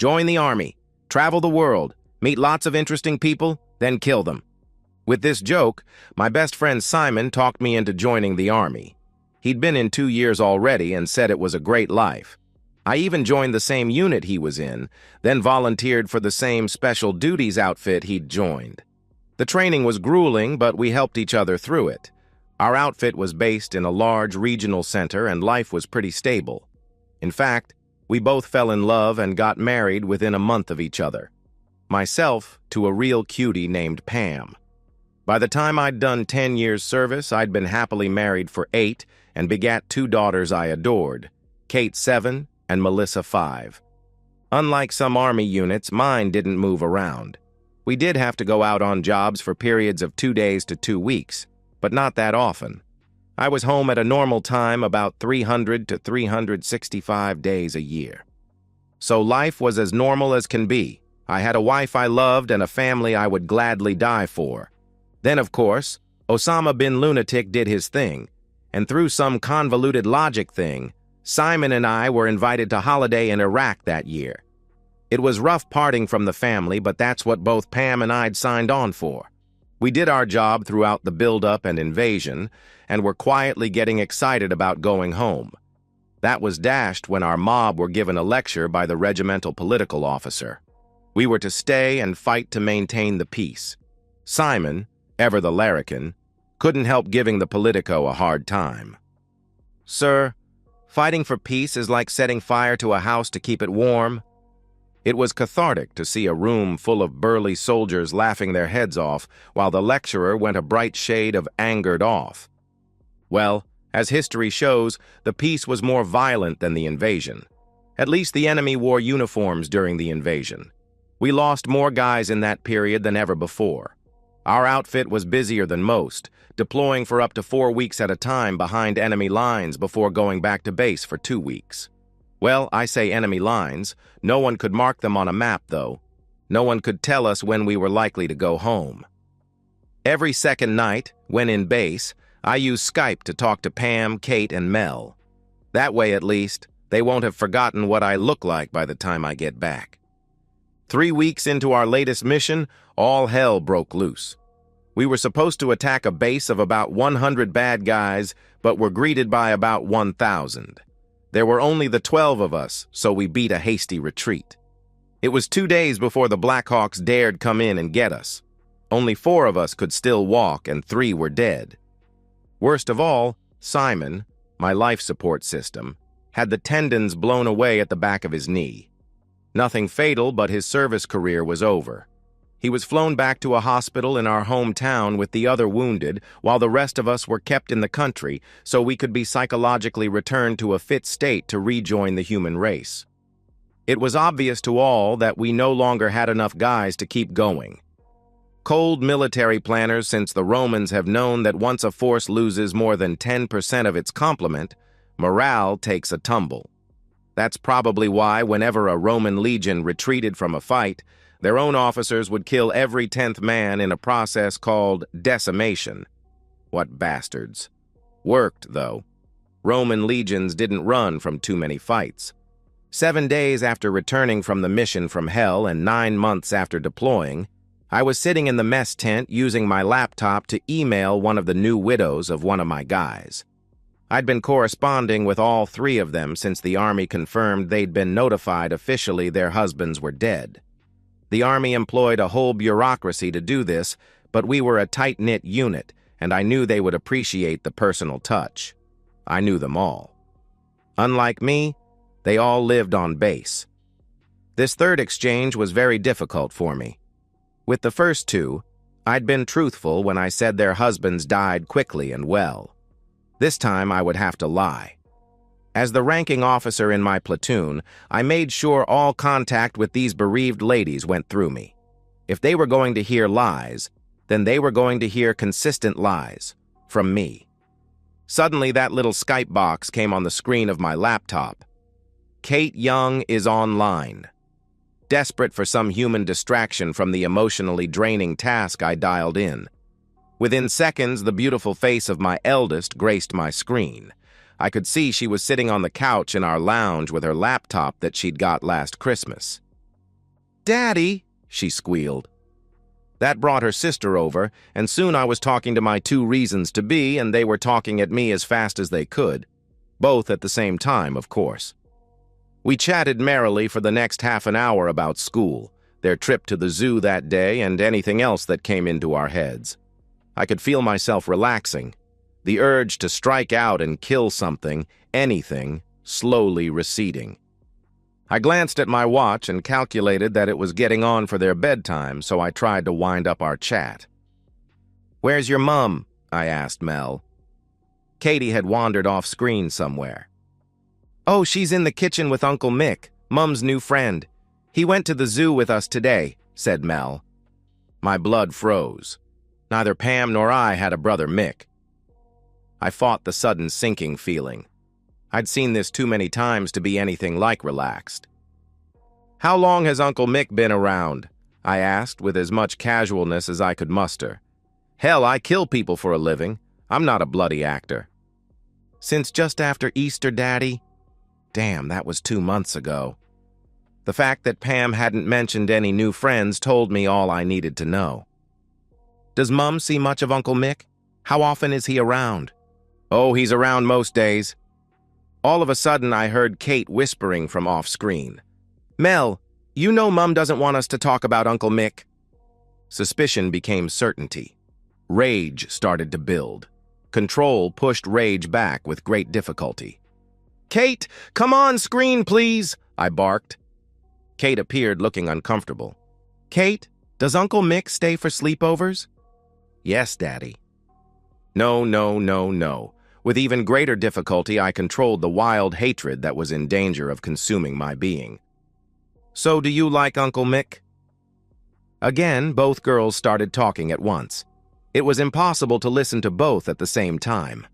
Join the army, travel the world, meet lots of interesting people, then kill them. With this joke, my best friend Simon talked me into joining the army. He'd been in 2 years already and said it was a great life. I even joined the same unit he was in, then volunteered for the same special duties outfit he'd joined. The training was grueling, but we helped each other through it. Our outfit was based in a large regional center and life was pretty stable. In fact, we both fell in love and got married within a month of each other. Myself to a real cutie named Pam. By the time I'd done 10 years service, I'd been happily married for 8 and begat 2 daughters I adored, Kate 7 and Melissa 5. Unlike some army units, mine didn't move around. We did have to go out on jobs for periods of 2 days to 2 weeks, but not that often. I was home at a normal time about 300 to 365 days a year. So life was as normal as can be. I had a wife I loved and a family I would gladly die for. Then, of course, Osama bin Lunatic did his thing, and through some convoluted logic thing, Simon and I were invited to holiday in Iraq that year. It was rough parting from the family, but that's what both Pam and I'd signed on for. We did our job throughout the build-up and invasion, and were quietly getting excited about going home. That was dashed when our mob were given a lecture by the regimental political officer. We were to stay and fight to maintain the peace. Simon, ever the larrikin, couldn't help giving the politico a hard time. "Sir, fighting for peace is like setting fire to a house to keep it warm." It was cathartic to see a room full of burly soldiers laughing their heads off, while the lecturer went a bright shade of angered off. Well, as history shows, the peace was more violent than the invasion. At least the enemy wore uniforms during the invasion. We lost more guys in that period than ever before. Our outfit was busier than most, deploying for up to 4 weeks at a time behind enemy lines before going back to base for 2 weeks. Well, I say enemy lines. No one could mark them on a map, though. No one could tell us when we were likely to go home. Every second night, when in base, I use Skype to talk to Pam, Kate, and Mel. That way, at least, they won't have forgotten what I look like by the time I get back. 3 weeks into our latest mission, all hell broke loose. We were supposed to attack a base of about 100 bad guys, but were greeted by about 1,000. There were only the 12 of us, so we beat a hasty retreat. It was 2 days before the Blackhawks dared come in and get us. Only 4 of us could still walk, and 3 were dead. Worst of all, Simon, my life support system, had the tendons blown away at the back of his knee. Nothing fatal, but his service career was over. He was flown back to a hospital in our hometown with the other wounded, while the rest of us were kept in the country so we could be psychologically returned to a fit state to rejoin the human race. It was obvious to all that we no longer had enough guys to keep going. Cold military planners since the Romans have known that once a force loses more than 10% of its complement, morale takes a tumble. That's probably why whenever a Roman legion retreated from a fight, their own officers would kill every 10th man in a process called decimation. What bastards. Worked, though. Roman legions didn't run from too many fights. 7 days after returning from the mission from hell and 9 months after deploying, I was sitting in the mess tent using my laptop to email one of the new widows of one of my guys. I'd been corresponding with all 3 of them since the Army confirmed they'd been notified officially their husbands were dead. The Army employed a whole bureaucracy to do this, but we were a tight-knit unit, and I knew they would appreciate the personal touch. I knew them all. Unlike me, they all lived on base. This third exchange was very difficult for me. With the first 2, I'd been truthful when I said their husbands died quickly and well. This time I would have to lie. As the ranking officer in my platoon, I made sure all contact with these bereaved ladies went through me. If they were going to hear lies, then they were going to hear consistent lies from me. Suddenly, that little Skype box came on the screen of my laptop. Kate Young is online. Desperate for some human distraction from the emotionally draining task I dialed in. Within seconds, the beautiful face of my eldest graced my screen. I could see she was sitting on the couch in our lounge with her laptop that she'd got last Christmas. "Daddy," she squealed. That brought her sister over, and soon I was talking to my two reasons to be, and they were talking at me as fast as they could. Both at the same time, of course. We chatted merrily for the next half an hour about school, their trip to the zoo that day, and anything else that came into our heads. I could feel myself relaxing, the urge to strike out and kill something, anything, slowly receding. I glanced at my watch and calculated that it was getting on for their bedtime, so I tried to wind up our chat. "Where's your mum?" I asked Mel. Katie had wandered off screen somewhere. "Oh, she's in the kitchen with Uncle Mick, Mum's new friend. He went to the zoo with us today," said Mel. My blood froze. Neither Pam nor I had a brother Mick. I fought the sudden sinking feeling. I'd seen this too many times to be anything like relaxed. "How long has Uncle Mick been around?" I asked with as much casualness as I could muster. Hell, I kill people for a living. I'm not a bloody actor. "Since just after Easter, Daddy." Damn, that was 2 months ago. The fact that Pam hadn't mentioned any new friends told me all I needed to know. "Does Mum see much of Uncle Mick? How often is he around?" "Oh, he's around most days." All of a sudden, I heard Kate whispering from off-screen. "Mel, you know Mum doesn't want us to talk about Uncle Mick." Suspicion became certainty. Rage started to build. Control pushed rage back with great difficulty. "Kate, come on screen, please," I barked. Kate appeared looking uncomfortable. "Kate, does Uncle Mick stay for sleepovers?" "Yes, Daddy." No, no, no, no. With even greater difficulty, I controlled the wild hatred that was in danger of consuming my being. "So do you like Uncle Mick?" Again, both girls started talking at once. It was impossible to listen to both at the same time.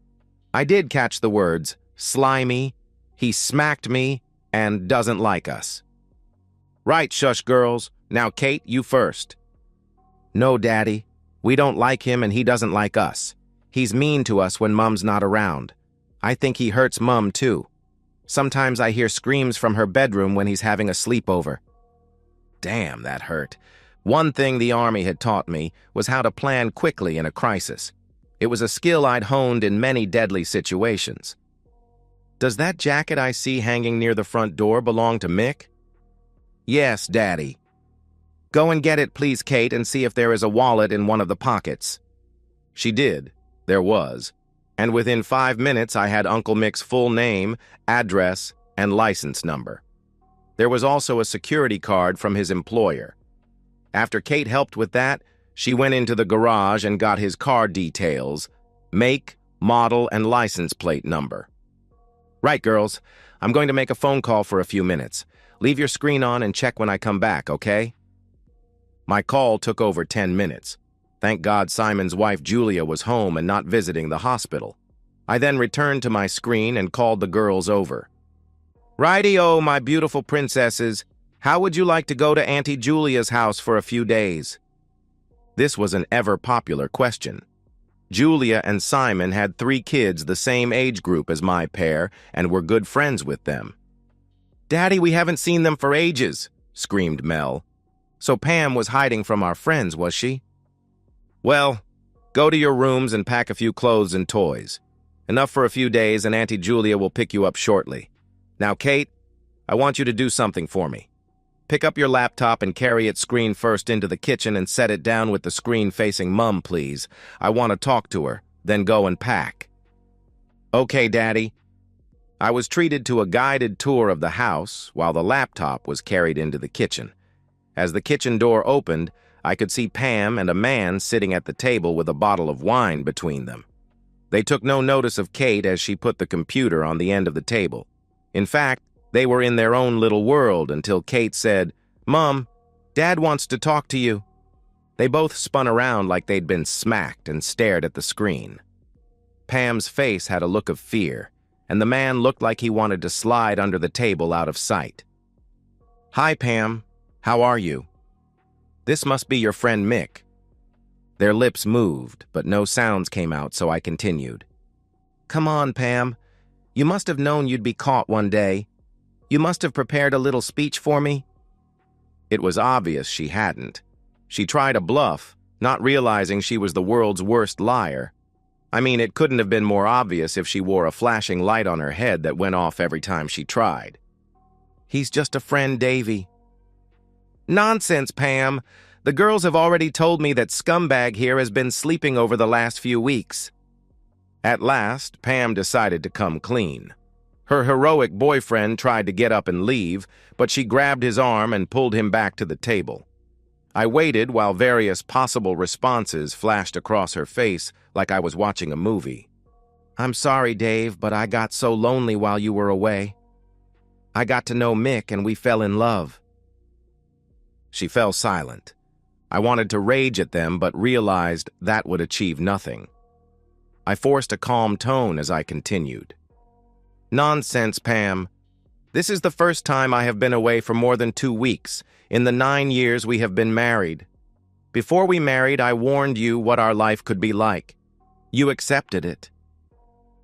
I did catch the words, slimy, he smacked me, and doesn't like us. "Right, shush, girls. Now, Kate, you first." "No, Daddy. We don't like him and he doesn't like us. He's mean to us when Mum's not around. I think he hurts Mum, too. Sometimes I hear screams from her bedroom when he's having a sleepover." Damn, that hurt. One thing the Army had taught me was how to plan quickly in a crisis. It was a skill I'd honed in many deadly situations. "Does that jacket I see hanging near the front door belong to Mick?" "Yes, Daddy." "Go and get it, please, Kate, and see if there is a wallet in one of the pockets." She did. There was. And within 5 minutes, I had Uncle Mick's full name, address, and license number. There was also a security card from his employer. After Kate helped with that, she went into the garage and got his car details, make, model, and license plate number. "Right, girls. I'm going to make a phone call for a few minutes. Leave your screen on and check when I come back, okay?" My call took over 10 minutes. Thank God Simon's wife Julia was home and not visiting the hospital. I then returned to my screen and called the girls over. "Righty-o, my beautiful princesses. How would you like to go to Auntie Julia's house for a few days?" This was an ever-popular question. Julia and Simon had 3 kids the same age group as my pair and were good friends with them. "Daddy, we haven't seen them for ages," screamed Mel. "So Pam was hiding from our friends, was she?" "Well, go to your rooms and pack a few clothes and toys. Enough for a few days, and Auntie Julia will pick you up shortly. Now, Kate, I want you to do something for me. Pick up your laptop and carry its screen first into the kitchen and set it down with the screen facing Mum, please. I want to talk to her, then go and pack." "Okay, Daddy." I was treated to a guided tour of the house while the laptop was carried into the kitchen. As the kitchen door opened, I could see Pam and a man sitting at the table with a bottle of wine between them. They took no notice of Kate as she put the computer on the end of the table. In fact, they were in their own little world until Kate said, "Mum, Dad wants to talk to you." They both spun around like they'd been smacked and stared at the screen. Pam's face had a look of fear, and the man looked like he wanted to slide under the table out of sight. "Hi, Pam. How are you? This must be your friend Mick." Their lips moved, but no sounds came out, so I continued. "Come on, Pam. You must have known you'd be caught one day. You must have prepared a little speech for me." It was obvious she hadn't. She tried a bluff, not realizing she was the world's worst liar. I mean, it couldn't have been more obvious if she wore a flashing light on her head that went off every time she tried. "He's just a friend, Davy." "Nonsense, Pam. The girls have already told me that scumbag here has been sleeping over the last few weeks." At last, Pam decided to come clean. Her heroic boyfriend tried to get up and leave, but she grabbed his arm and pulled him back to the table. I waited while various possible responses flashed across her face like I was watching a movie. "I'm sorry, Dave, but I got so lonely while you were away. I got to know Mick and we fell in love." She fell silent. I wanted to rage at them, but realized that would achieve nothing. I forced a calm tone as I continued. "Nonsense, Pam. This is the first time I have been away for more than 2 weeks in the 9 years we have been married. Before we married, I warned you what our life could be like. You accepted it."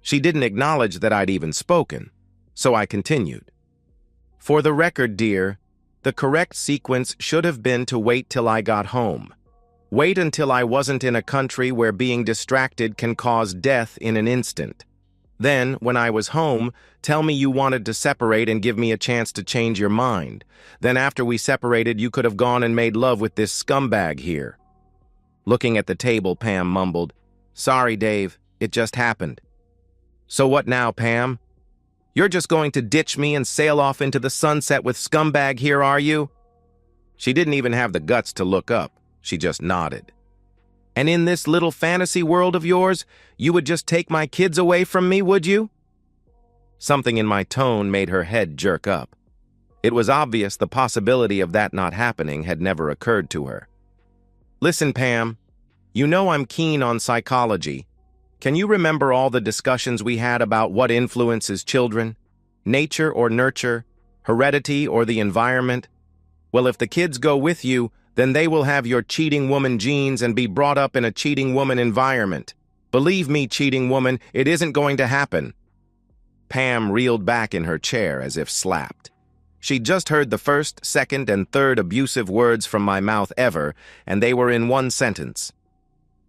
She didn't acknowledge that I'd even spoken, so I continued. "For the record, dear, the correct sequence should have been to wait till I got home. Wait until I wasn't in a country where being distracted can cause death in an instant. Then, when I was home, tell me you wanted to separate and give me a chance to change your mind. Then after we separated, you could have gone and made love with this scumbag here." Looking at the table, Pam mumbled, "Sorry, Dave, it just happened." "So what now, Pam? You're just going to ditch me and sail off into the sunset with scumbag here, are you?" She didn't even have the guts to look up. She just nodded. "And in this little fantasy world of yours, you would just take my kids away from me, would you?" Something in my tone made her head jerk up. It was obvious the possibility of that not happening had never occurred to her. "Listen, Pam, you know I'm keen on psychology. Can you remember all the discussions we had about what influences children? Nature or nurture? Heredity or the environment? Well, if the kids go with you, then they will have your cheating woman genes and be brought up in a cheating woman environment. Believe me, cheating woman, it isn't going to happen." Pam reeled back in her chair as if slapped. She'd just heard the first, second, and third abusive words from my mouth ever, and they were in one sentence.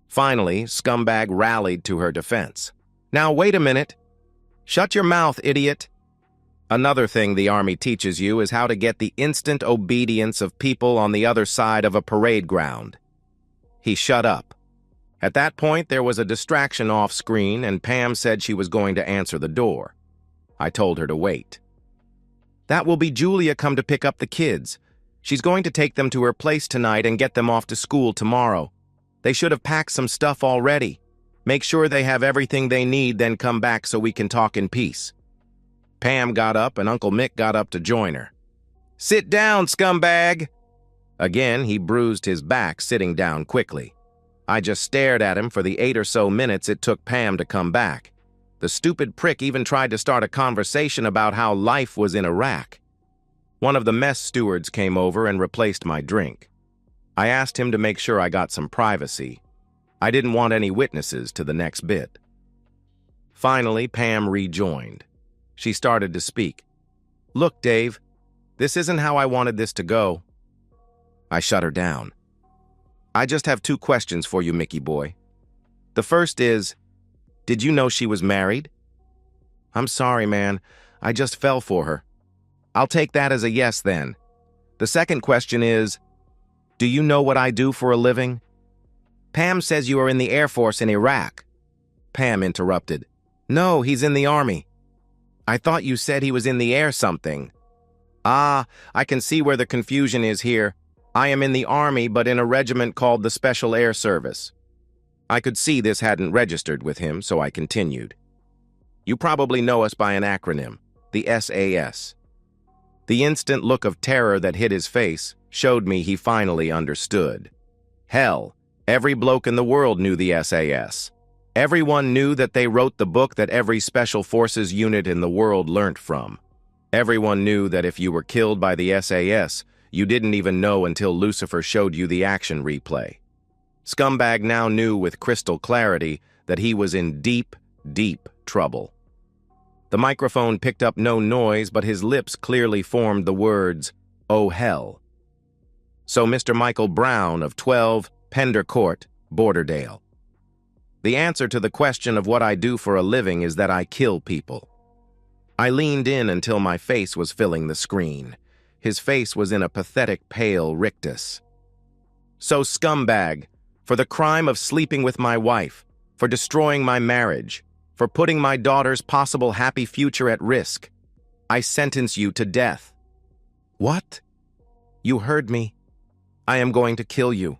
Finally, scumbag rallied to her defense. "Now, wait a minute. Shut your mouth, idiot. Another thing the Army teaches you is how to get the instant obedience of people on the other side of a parade ground." He shut up. At that point, there was a distraction off screen, and Pam said she was going to answer the door. I told her to wait. "That will be Julia come to pick up the kids. She's going to take them to her place tonight and get them off to school tomorrow. They should have packed some stuff already. Make sure they have everything they need, then come back so we can talk in peace." Pam got up and Uncle Mick got up to join her. "Sit down, scumbag!" Again, he bruised his back, sitting down quickly. I just stared at him for the 8 or so minutes it took Pam to come back. The stupid prick even tried to start a conversation about how life was in Iraq. One of the mess stewards came over and replaced my drink. I asked him to make sure I got some privacy. I didn't want any witnesses to the next bit. Finally, Pam rejoined. She started to speak. "Look, Dave, this isn't how I wanted this to go." I shut her down. "I just have 2 questions for you, Mickey boy. The first is, did you know she was married?" "I'm sorry, man. I just fell for her." "I'll take that as a yes, then. The second question is, do you know what I do for a living?" "Pam says you are in the Air Force in Iraq." Pam interrupted. "No, he's in the Army." "I thought you said he was in the air something." "Ah, I can see where the confusion is here. I am in the Army, but in a regiment called the Special Air Service." I could see this hadn't registered with him, so I continued. "You probably know us by an acronym, the SAS." The instant look of terror that hit his face showed me he finally understood. Hell, every bloke in the world knew the SAS. Everyone knew that they wrote the book that every special forces unit in the world learnt from. Everyone knew that if you were killed by the SAS, you didn't even know until Lucifer showed you the action replay. Scumbag now knew with crystal clarity that he was in deep, deep trouble. The microphone picked up no noise, but his lips clearly formed the words, "Oh hell." So Mr. Michael Brown of 12 Pender Court, Borderdale. The answer to the question of what I do for a living is that I kill people. I leaned in until my face was filling the screen. His face was in a pathetic pale rictus. So scumbag, for the crime of sleeping with my wife, for destroying my marriage, for putting my daughter's possible happy future at risk, I sentence you to death. What? You heard me. I am going to kill you.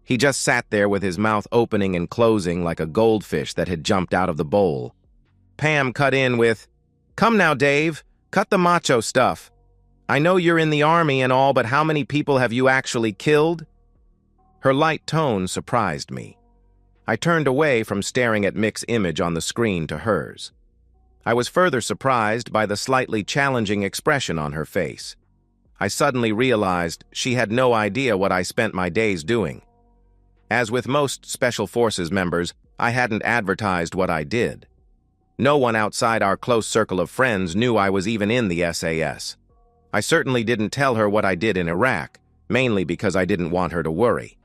He just sat there with his mouth opening and closing like a goldfish that had jumped out of the bowl. Pam cut in with, "Come now, Dave, cut the macho stuff. I know you're in the army and all, but how many people have you actually killed?" Her light tone surprised me. I turned away from staring at Mick's image on the screen to hers. I was further surprised by the slightly challenging expression on her face. I suddenly realized she had no idea what I spent my days doing. As with most Special Forces members, I hadn't advertised what I did. No one outside our close circle of friends knew I was even in the SAS. I certainly didn't tell her what I did in Iraq, mainly because I didn't want her to worry.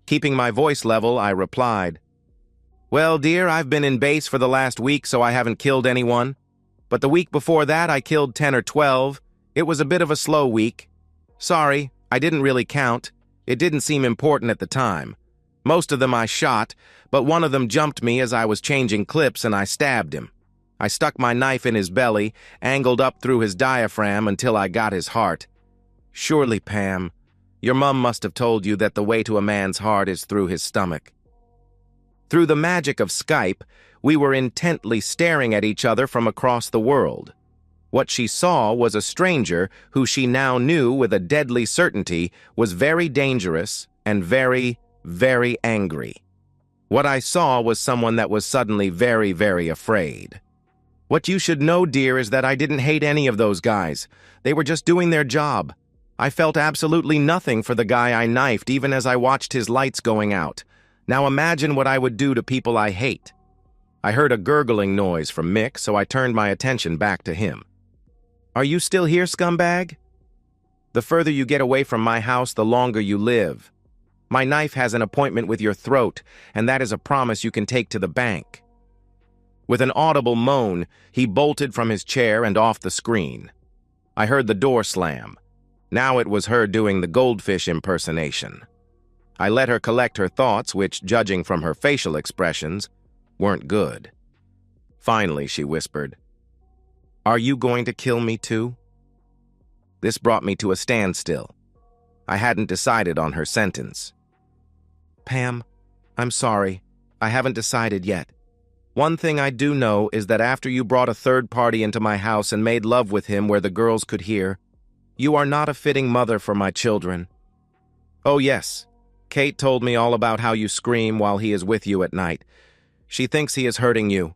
Keeping my voice level, I replied, "Well, dear, I've been in base for the last week, so I haven't killed anyone. But the week before that, I killed 10 or 12. It was a bit of a slow week. Sorry, I didn't really count. It didn't seem important at the time. Most of them I shot, but one of them jumped me as I was changing clips and I stabbed him. I stuck my knife in his belly, angled up through his diaphragm until I got his heart. Surely, Pam, your mum must have told you that the way to a man's heart is through his stomach." Through the magic of Skype, we were intently staring at each other from across the world. What she saw was a stranger who she now knew with a deadly certainty was very dangerous and very, very angry. What I saw was someone that was suddenly very, very afraid. What you should know, dear, is that I didn't hate any of those guys. They were just doing their job. I felt absolutely nothing for the guy I knifed even as I watched his lights going out. Now imagine what I would do to people I hate. I heard a gurgling noise from Mick, so I turned my attention back to him. "Are you still here, scumbag? The further you get away from my house, the longer you live. My knife has an appointment with your throat, and that is a promise you can take to the bank." With an audible moan, he bolted from his chair and off the screen. I heard the door slam. Now it was her doing the goldfish impersonation. I let her collect her thoughts, which, judging from her facial expressions, weren't good. Finally, she whispered, "Are you going to kill me too?" This brought me to a standstill. I hadn't decided on her sentence. "Pam, I'm sorry. I haven't decided yet. One thing I do know is that after you brought a third party into my house and made love with him where the girls could hear, you are not a fitting mother for my children. Oh yes, Kate told me all about how you scream while he is with you at night. She thinks he is hurting you."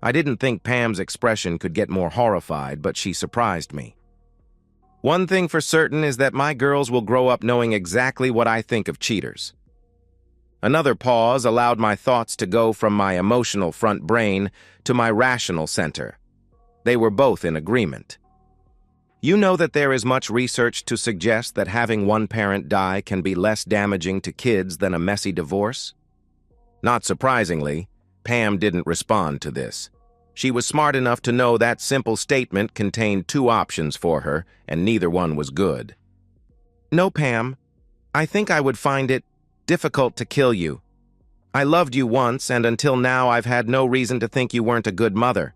I didn't think Pam's expression could get more horrified, but she surprised me. "One thing for certain is that my girls will grow up knowing exactly what I think of cheaters." Another pause allowed my thoughts to go from my emotional front brain to my rational center. They were both in agreement. "You know that there is much research to suggest that having one parent die can be less damaging to kids than a messy divorce?" Not surprisingly, Pam didn't respond to this. She was smart enough to know that simple statement contained two options for her, and neither one was good. "No, Pam. I think I would find it difficult to kill you. I loved you once, and until now I've had no reason to think you weren't a good mother."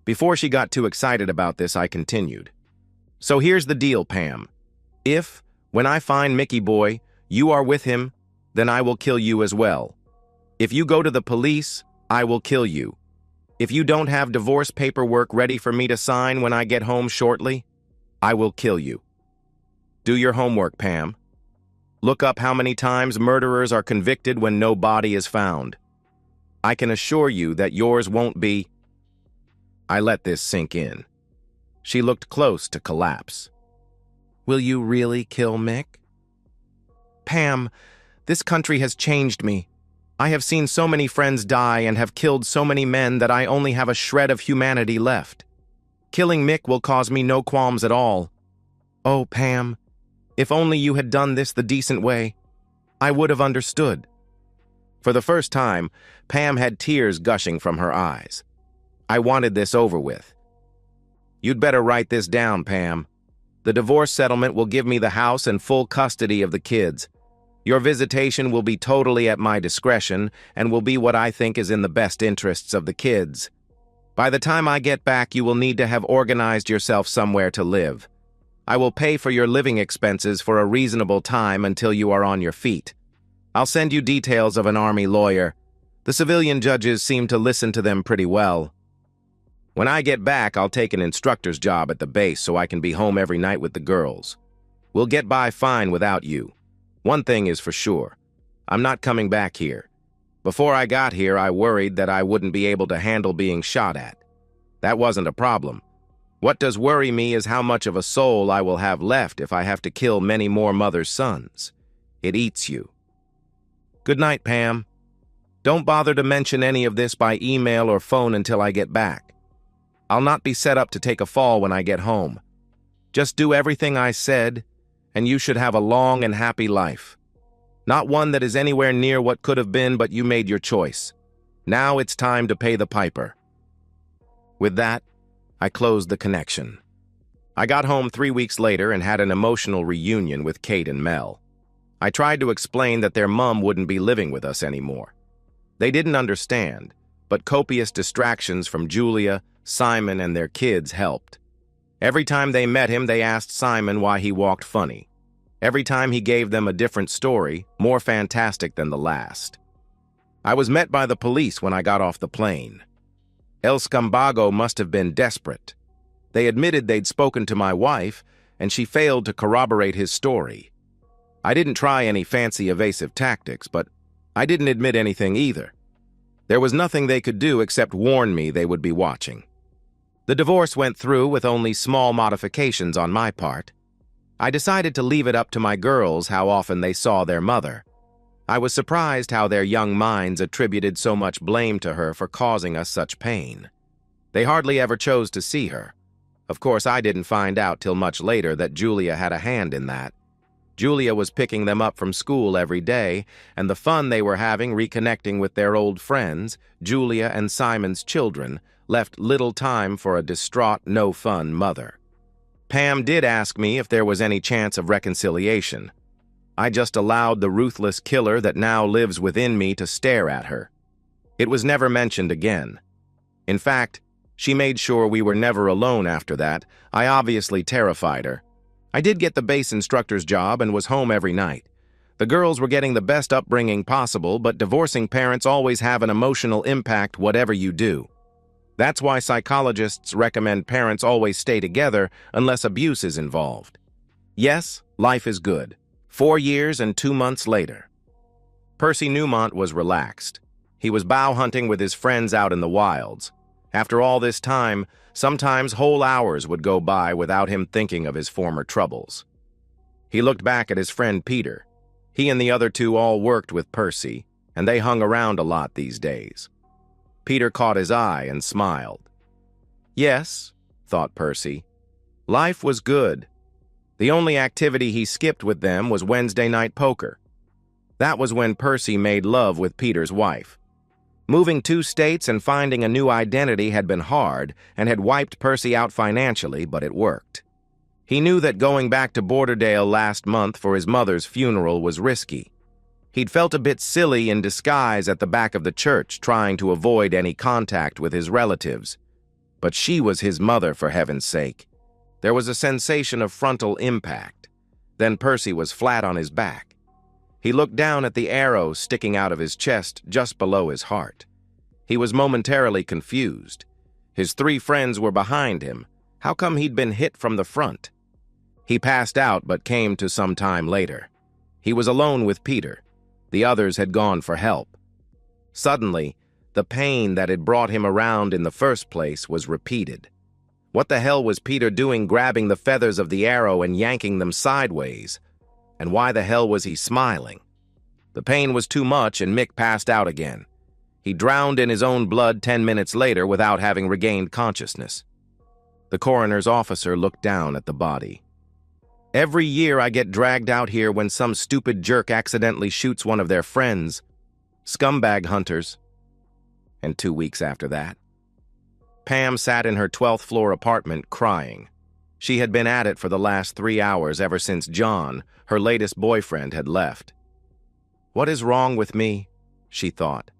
Before she got too excited about this, I continued. "So here's the deal, Pam. If, when I find Mickey Boy, you are with him, then I will kill you as well. If you go to the police, I will kill you. If you don't have divorce paperwork ready for me to sign when I get home shortly, I will kill you. Do your homework, Pam. Look up how many times murderers are convicted when no body is found. I can assure you that yours won't be." I let this sink in. She looked close to collapse. "Will you really kill Mick?" "Pam, this country has changed me. I have seen so many friends die and have killed so many men that I only have a shred of humanity left. Killing Mick will cause me no qualms at all. Oh, Pam, If only you had done this the decent way, I would have understood." For the first time, Pam had tears gushing from her eyes. I wanted this over with. "You'd better write this down, Pam. The divorce settlement will give me the house and full custody of the kids. Your visitation will be totally at my discretion and will be what I think is in the best interests of the kids. By the time I get back, you will need to have organized yourself somewhere to live. I will pay for your living expenses for a reasonable time until you are on your feet. I'll send you details of an army lawyer. The civilian judges seem to listen to them pretty well. When I get back, I'll take an instructor's job at the base so I can be home every night with the girls. We'll get by fine without you. One thing is for sure. I'm not coming back here. Before I got here, I worried that I wouldn't be able to handle being shot at. That wasn't a problem. What does worry me is how much of a soul I will have left if I have to kill many more mothers' sons. It eats you. Good night, Pam. Don't bother to mention any of this by email or phone until I get back. I'll not be set up to take a fall when I get home. Just do everything I said, and you should have a long and happy life. Not one that is anywhere near what could have been, but you made your choice. Now it's time to pay the piper." With that, I closed the connection. I got home 3 weeks later and had an emotional reunion with Kate and Mel. I tried to explain that their mom wouldn't be living with us anymore. They didn't understand, but copious distractions from Julia, Simon, and their kids helped. Every time they met him, they asked Simon why he walked funny. Every time he gave them a different story, more fantastic than the last. I was met by the police when I got off the plane. El Scumbago must have been desperate. They admitted they'd spoken to my wife, and she failed to corroborate his story. I didn't try any fancy evasive tactics, but I didn't admit anything either. There was nothing they could do except warn me they would be watching. The divorce went through with only small modifications on my part. I decided to leave it up to my girls how often they saw their mother. I was surprised how their young minds attributed so much blame to her for causing us such pain. They hardly ever chose to see her. Of course, I didn't find out till much later that Julia had a hand in that. Julia was picking them up from school every day, and the fun they were having reconnecting with their old friends, Julia and Simon's children, left little time for a distraught, no-fun mother. Pam did ask me if there was any chance of reconciliation. I just allowed the ruthless killer that now lives within me to stare at her. It was never mentioned again. In fact, she made sure we were never alone after that. I obviously terrified her. I did get the base instructor's job and was home every night. The girls were getting the best upbringing possible, but divorcing parents always have an emotional impact whatever you do. That's why psychologists recommend parents always stay together unless abuse is involved. Yes, life is good. 4 years and 2 months later. Percy Newmont was relaxed. He was bow hunting with his friends out in the wilds. After all this time, sometimes whole hours would go by without him thinking of his former troubles. He looked back at his friend Peter. He and the other two all worked with Percy, and they hung around a lot these days. Peter caught his eye and smiled. Yes, thought Percy. Life was good. The only activity he skipped with them was Wednesday night poker. That was when Percy made love with Peter's wife. Moving 2 states and finding a new identity had been hard and had wiped Percy out financially, but it worked. He knew that going back to Borderdale last month for his mother's funeral was risky. He'd felt a bit silly in disguise at the back of the church, trying to avoid any contact with his relatives. But she was his mother, for heaven's sake. There was a sensation of frontal impact. Then Percy was flat on his back. He looked down at the arrow sticking out of his chest just below his heart. He was momentarily confused. His 3 friends were behind him. How come he'd been hit from the front? He passed out but came to some time later. He was alone with Peter. The others had gone for help. Suddenly, the pain that had brought him around in the first place was repeated. What the hell was Peter doing grabbing the feathers of the arrow and yanking them sideways? And why the hell was he smiling? The pain was too much and Mick passed out again. He drowned in his own blood 10 minutes later without having regained consciousness. The coroner's officer looked down at the body. Every year I get dragged out here when some stupid jerk accidentally shoots one of their friends. Scumbag hunters. And 2 weeks after that, Pam sat in her 12th floor apartment crying. She had been at it for the last 3 hours ever since John, her latest boyfriend, had left. What is wrong with me? She thought.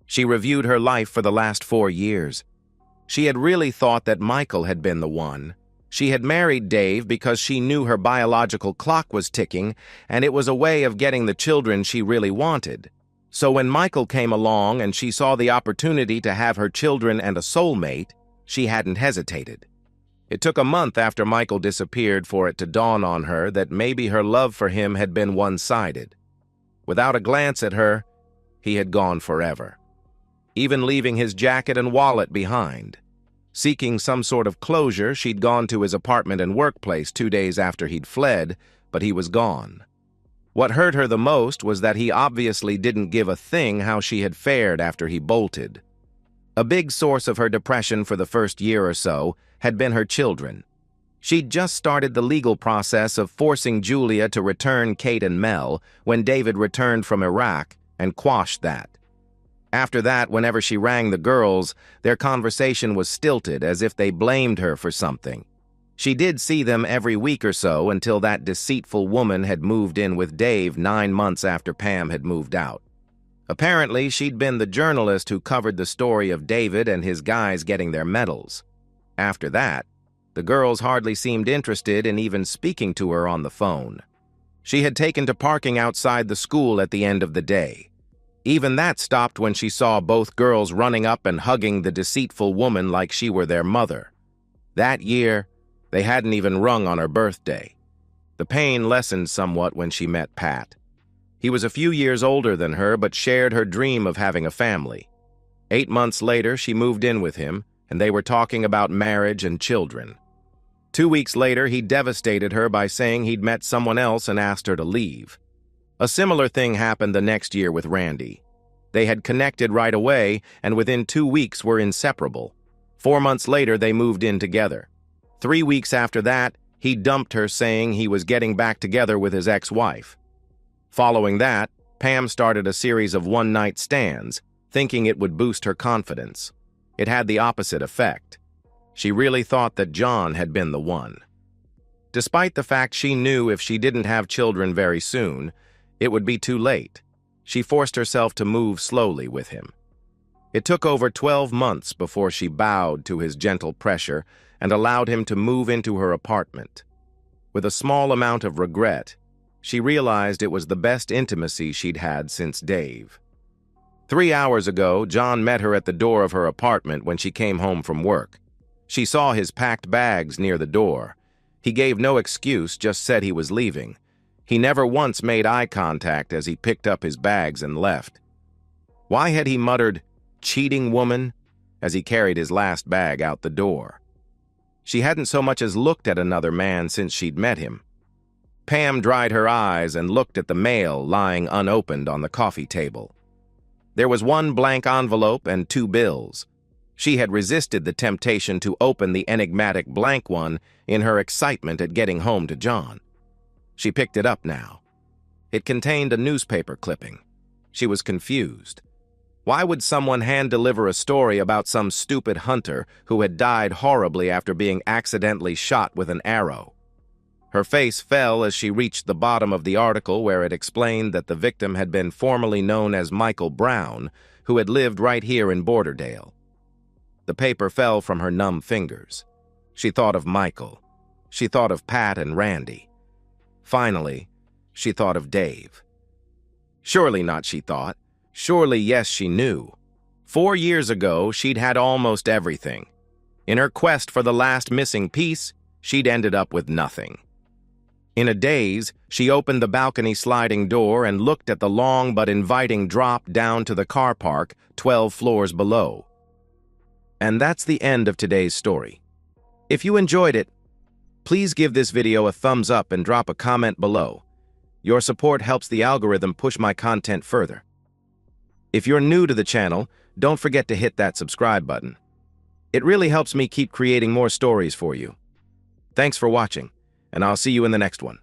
She reviewed her life for the last 4 years. She had really thought that Michael had been the one. She had married Dave because she knew her biological clock was ticking, and it was a way of getting the children she really wanted. So when Michael came along and she saw the opportunity to have her children and a soulmate, she hadn't hesitated. It took a month after Michael disappeared for it to dawn on her that maybe her love for him had been one-sided. Without a glance at her, he had gone forever, even leaving his jacket and wallet behind. Seeking some sort of closure, she'd gone to his apartment and workplace 2 days after he'd fled, but he was gone. What hurt her the most was that he obviously didn't give a thing how she had fared after he bolted. A big source of her depression for the first year or so had been her children. She'd just started the legal process of forcing Julia to return Kate and Mel when David returned from Iraq and quashed that. After that, whenever she rang the girls, their conversation was stilted as if they blamed her for something. She did see them every week or so until that deceitful woman had moved in with Dave 9 months after Pam had moved out. Apparently, she'd been the journalist who covered the story of David and his guys getting their medals. After that, the girls hardly seemed interested in even speaking to her on the phone. She had taken to parking outside the school at the end of the day. Even that stopped when she saw both girls running up and hugging the deceitful woman like she were their mother. That year, they hadn't even rung on her birthday. The pain lessened somewhat when she met Pat. He was a few years older than her, but shared her dream of having a family. 8 months later, she moved in with him, and they were talking about marriage and children. 2 weeks later, he devastated her by saying he'd met someone else and asked her to leave. A similar thing happened the next year with Randy. They had connected right away, and within 2 weeks were inseparable. 4 months later, they moved in together. 3 weeks after that, he dumped her, saying he was getting back together with his ex-wife. Following that, Pam started a series of one-night stands, thinking it would boost her confidence. It had the opposite effect. She really thought that John had been the one. Despite the fact she knew if she didn't have children very soon, it would be too late, she forced herself to move slowly with him. It took over 12 months before she bowed to his gentle pressure and allowed him to move into her apartment. With a small amount of regret, she realized it was the best intimacy she'd had since Dave. 3 hours ago, John met her at the door of her apartment when she came home from work. She saw his packed bags near the door. He gave no excuse, just said he was leaving. He never once made eye contact as he picked up his bags and left. Why had he muttered, "cheating woman," as he carried his last bag out the door? She hadn't so much as looked at another man since she'd met him. Pam dried her eyes and looked at the mail lying unopened on the coffee table. There was 1 blank envelope and 2 bills. She had resisted the temptation to open the enigmatic blank one in her excitement at getting home to John. She picked it up now. It contained a newspaper clipping. She was confused. Why would someone hand-deliver a story about some stupid hunter who had died horribly after being accidentally shot with an arrow? Her face fell as she reached the bottom of the article where it explained that the victim had been formerly known as Michael Brown, who had lived right here in Borderdale. The paper fell from her numb fingers. She thought of Michael. She thought of Pat and Randy. Finally, she thought of Dave. Surely not, she thought. Surely, yes, she knew. 4 years ago, she'd had almost everything. In her quest for the last missing piece, she'd ended up with nothing. In a daze, she opened the balcony sliding door and looked at the long but inviting drop down to the car park 12 floors below. And that's the end of today's story. If you enjoyed it, please give this video a thumbs up and drop a comment below. Your support helps the algorithm push my content further. If you're new to the channel, don't forget to hit that subscribe button. It really helps me keep creating more stories for you. Thanks for watching, and I'll see you in the next one.